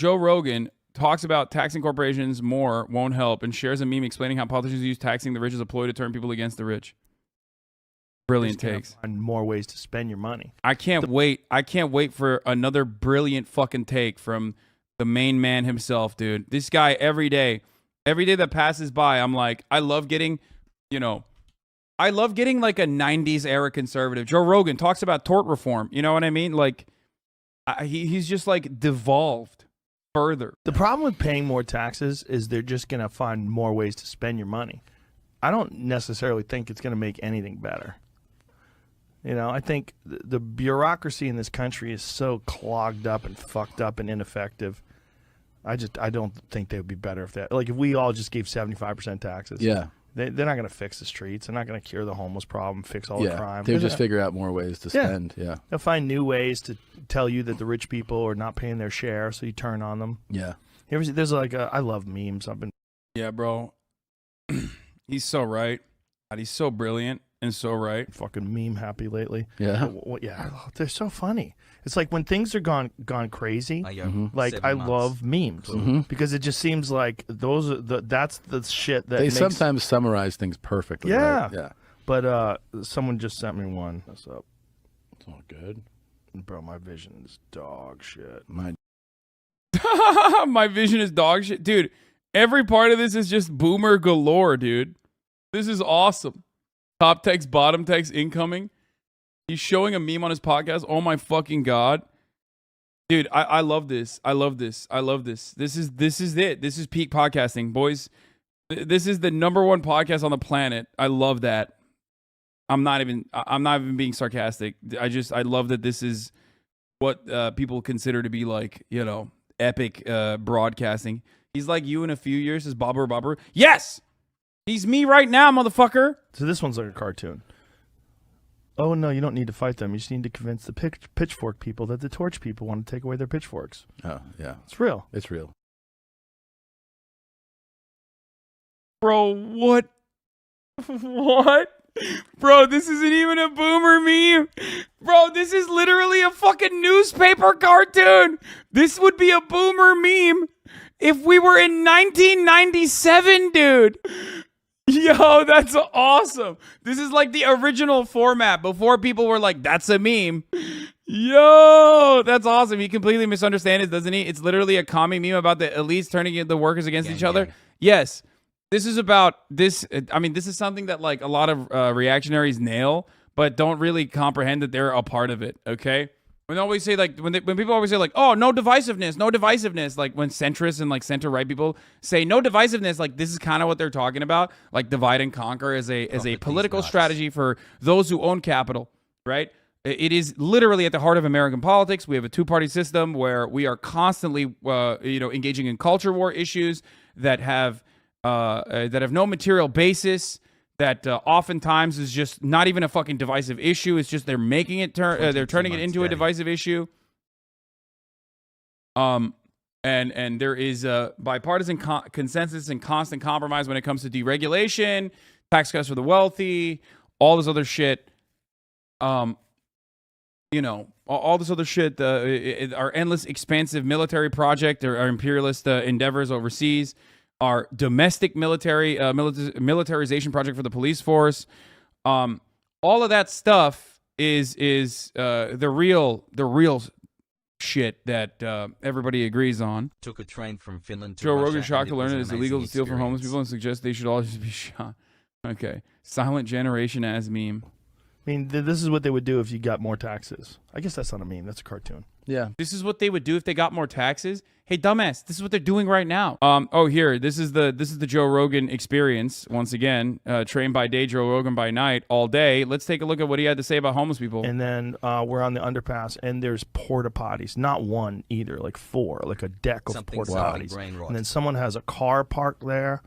Joe Rogan talks about taxing corporations more won't help and shares a meme explaining how politicians use taxing the rich as a ploy to turn people against the rich. Brilliant takes. Find more ways to spend your money. I can't wait. I can't wait for another brilliant fucking take from the main man himself, dude. This guy every day that passes by, I'm like, I love getting like a 90s era conservative. Joe Rogan talks about tort reform. You know what I mean? Like, he's just like devolved further. The problem with paying more taxes is they're just going to find more ways to spend your money. I don't necessarily think it's going to make anything better. You know, I think the bureaucracy in this country is so clogged up and fucked up and ineffective. I don't think they would be better if if we all just gave 75% taxes. Yeah. They're not going to fix the streets. They're not going to cure the homeless problem, fix all the crime. They'll just figure out more ways to spend. Yeah. They'll find new ways to tell you that the rich people are not paying their share, so you turn on them. Yeah. There's I love memes. Yeah, bro. He's so right. He's so brilliant and so right. Fucking meme happy lately. Yeah. Yeah. They're so funny. It's like when things are gone crazy. Like I love memes because it just seems like that's the shit that they sometimes summarize things perfectly. Yeah. Right? Yeah. But someone just sent me one. What's up? It's all good. Bro, my vision is dog shit. My vision is dog shit. Dude, every part of this is just boomer galore, dude. This is awesome. Top text, bottom text, incoming. He's showing a meme on his podcast. Oh my fucking God. Dude, I love this. I love this. I love this. This is it. This is peak podcasting, boys. This is the #1 podcast on the planet. I love that. I'm not even being sarcastic. I love that this is what people consider to be like, epic broadcasting. He's like you in a few years, is Bobber. Yes! He's me right now, motherfucker. So this one's like a cartoon. Oh, no, you don't need to fight them. You just need to convince the pitchfork people that the torch people want to take away their pitchforks. Oh, yeah. It's real. It's real. Bro, what? What? Bro, this isn't even a boomer meme. Bro, this is literally a fucking newspaper cartoon. This would be a boomer meme if we were in 1997, dude. Yo, that's awesome. This is like the original format before people were like, that's a meme. Yo, that's awesome. He completely misunderstands it, doesn't he? It's literally a comic meme about the elites turning the workers against each other. Yes. This is about this. I mean, this is something that like a lot of reactionaries nail, but don't really comprehend that they're a part of it. Okay. When they always say like when people always say like, oh, no divisiveness, like when centrists and like center right people say no divisiveness, like this is kind of what they're talking about, like divide and conquer as a political strategy for those who own capital, right? It is literally at the heart of American politics. We have a two-party system where we are constantly engaging in culture war issues that have no material basis. That oftentimes is just not even a fucking divisive issue. It's just they're making it they're turning it into a divisive issue. And there is a bipartisan consensus and constant compromise when it comes to deregulation, tax cuts for the wealthy, all this other shit. All this other shit. Our endless, expansive military project, our imperialist endeavors overseas. Our domestic militarization project for the police force, all of that stuff is the real shit that everybody agrees on. Took a train from Finland to Joe Russia, Rogan shocked to learn it is illegal to steal from experience. homeless people and suggests they should all just be shot. Okay, silent generation as meme. I mean, this is what they would do if you got more taxes. I guess that's not a meme. That's a cartoon. Yeah. This is what they would do if they got more taxes. Hey, dumbass, this is what they're doing right now. Here, this is the Joe Rogan experience. Once again, trained by day, Joe Rogan by night, all day. Let's take a look at what he had to say about homeless people. And then we're on the underpass, and there's porta potties. Not one either, like 4, like a deck of porta potties. And then someone has a car parked there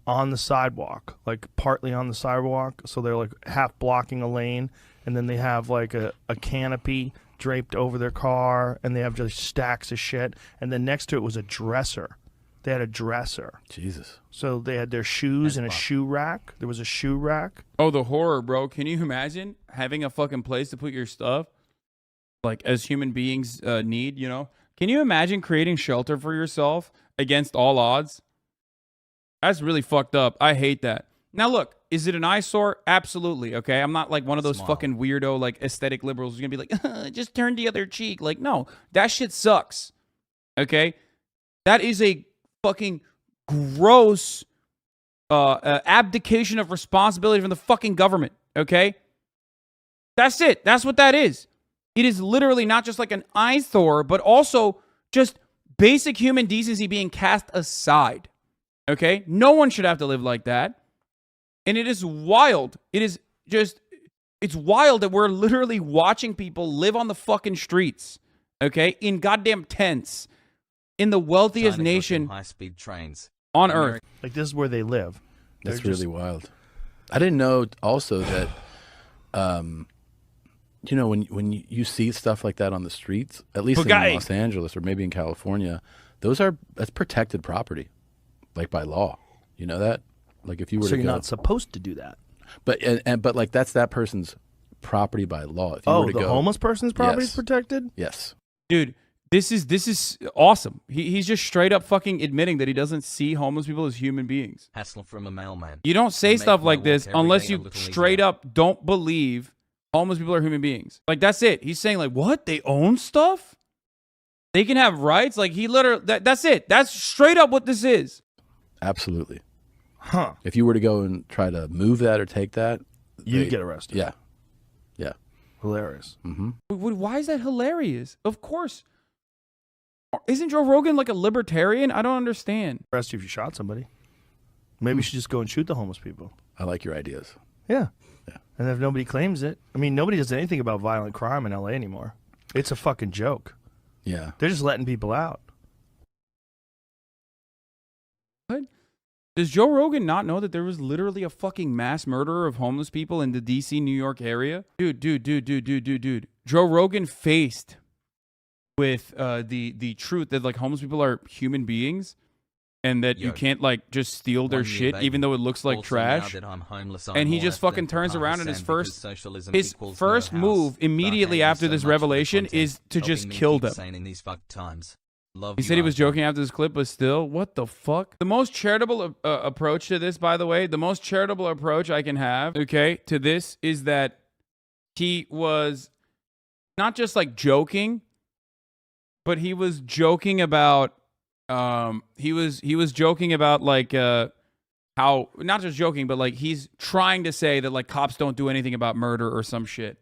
on the sidewalk, like partly on the sidewalk, so they're like half blocking a lane, and then they have like a canopy draped over their car, and they have just stacks of shit, and then next to it was a dresser. They had a dresser. Jesus. So they had their shoes in a shoe rack. There was a shoe rack. Oh, the horror, bro. Can you imagine having a fucking place to put your stuff? Like, as human beings need, Can you imagine creating shelter for yourself against all odds? That's really fucked up. I hate that. Now look, is it an eyesore? Absolutely. Okay, I'm not like one of those fucking weirdo like aesthetic liberals who's gonna be like, just turn the other cheek. Like, no, that shit sucks. Okay, that is a fucking gross abdication of responsibility from the fucking government. Okay, that's it. That's what that is. It is literally not just like an eyesore, but also just basic human decency being cast aside. Okay, no one should have to live like that. And it is wild. It is just, it's wild that we're literally watching people live on the fucking streets, okay, in goddamn tents, in the wealthiest nation high-speed trains on Earth. Like, this is where they live. That's really wild. I didn't know also that, you know, when you see stuff like that on the streets, at least in Los Angeles or maybe in California, that's protected property, like by law. You know that? Like if you were so to you're go, not supposed to do that. But but like that's that person's property by law. If you were to the go, homeless person's property is protected? Yes. Dude, this is awesome. He's just straight up fucking admitting that he doesn't see homeless people as human beings. Hassle from a mailman. You don't say stuff like this unless you straight up don't believe homeless people are human beings. Like, that's it. He's saying like, what? They own stuff? They can have rights? Like, he literally, that's it. That's straight up what this is. Absolutely. Huh. If you were to go and try to move that or take that, you'd get arrested. Yeah. Yeah. Hilarious. Mm-hmm. Why is that hilarious? Of course. Isn't Joe Rogan like a libertarian? I don't understand. Arrest you if you shot somebody. Maybe you should just go and shoot the homeless people. I like your ideas. Yeah. Yeah. And if nobody claims it, I mean, nobody does anything about violent crime in LA anymore. It's a fucking joke. Yeah. They're just letting people out. What? Does Joe Rogan not know that there was literally a fucking mass murder of homeless people in the DC, New York area? Dude. Joe Rogan faced with the truth that like homeless people are human beings and that you can't like just steal their shit even though it looks like trash. And he just fucking turns around and his first move immediately after this revelation is to just kill them. He said he was joking after this clip, but still, what the fuck? The most charitable approach to this, by the way, the most charitable approach I can have, okay, to this is that he was not just like joking, but he was joking about, he was joking about like how, not just joking, but like he's trying to say that like cops don't do anything about murder or some shit.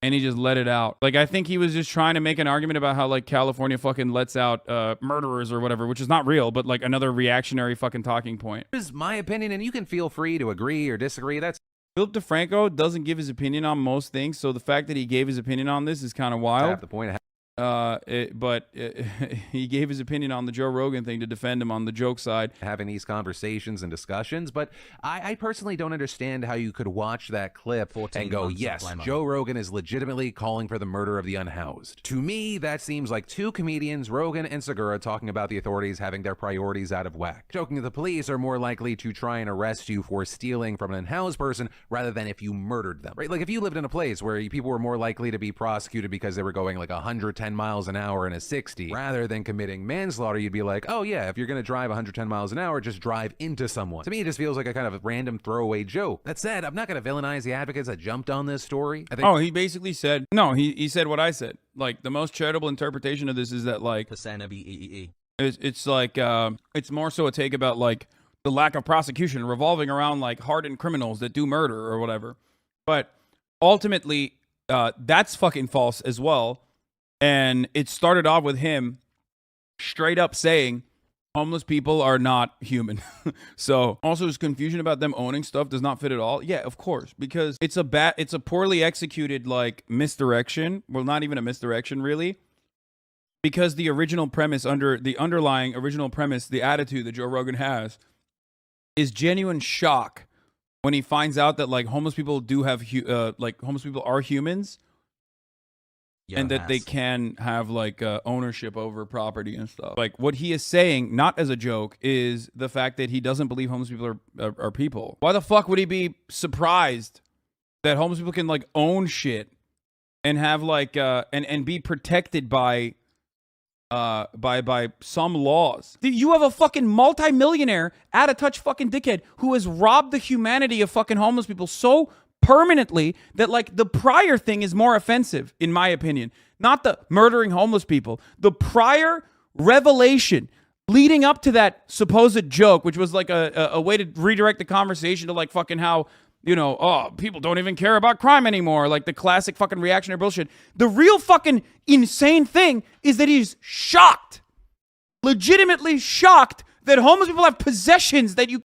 And he just let it out. Like, I think he was just trying to make an argument about how, like, California fucking lets out murderers or whatever, which is not real, but, like, another reactionary fucking talking point. This is my opinion, and you can feel free to agree or disagree. That's Philip DeFranco doesn't give his opinion on most things, so the fact that he gave his opinion on this is kind of wild. half the point. He gave his opinion on the Joe Rogan thing to defend him on the joke side. Having these conversations and discussions, but I personally don't understand how you could watch that clip and go, yes, Joe Rogan is legitimately calling for the murder of the unhoused. To me, that seems like two comedians, Rogan and Segura, talking about the authorities having their priorities out of whack. Joking that the police are more likely to try and arrest you for stealing from an unhoused person rather than if you murdered them, right? Like if you lived in a place where people were more likely to be prosecuted because they were going like 110 miles an hour in a 60 rather than committing manslaughter, you'd be like, oh yeah, if you're gonna drive 110 miles an hour, just drive into someone. To me, it just feels like a kind of a random throwaway joke. That said, I'm not gonna villainize the advocates that jumped on this story. I think he basically said, no, he said what I said. Like, the most charitable interpretation of this is that, like, it's like, it's more so a take about, like, the lack of prosecution revolving around, like, hardened criminals that do murder or whatever. But ultimately, that's fucking false as well. And it started off with him straight up saying homeless people are not human. So also his confusion about them owning stuff does not fit at all. Yeah, of course, because it's a poorly executed like misdirection. Well, not even a misdirection really. Because the original premise the underlying original premise, the attitude that Joe Rogan has is genuine shock when he finds out that like homeless people do have homeless people are humans. And that they can have like ownership over property and stuff. Like what he is saying, not as a joke, is the fact that he doesn't believe homeless people are people. Why the fuck would he be surprised that homeless people can like own shit and have like and be protected by by some laws. You have a fucking multimillionaire, out-of-touch fucking dickhead who has robbed the humanity of fucking homeless people so permanently that, like, the prior thing is more offensive, in my opinion. Not the murdering homeless people. The prior revelation leading up to that supposed joke, which was like a way to redirect the conversation to, like, fucking how, you know, oh, people don't even care about crime anymore. Like the classic fucking reactionary bullshit. The real fucking insane thing is that he's shocked, legitimately shocked, that homeless people have possessions that you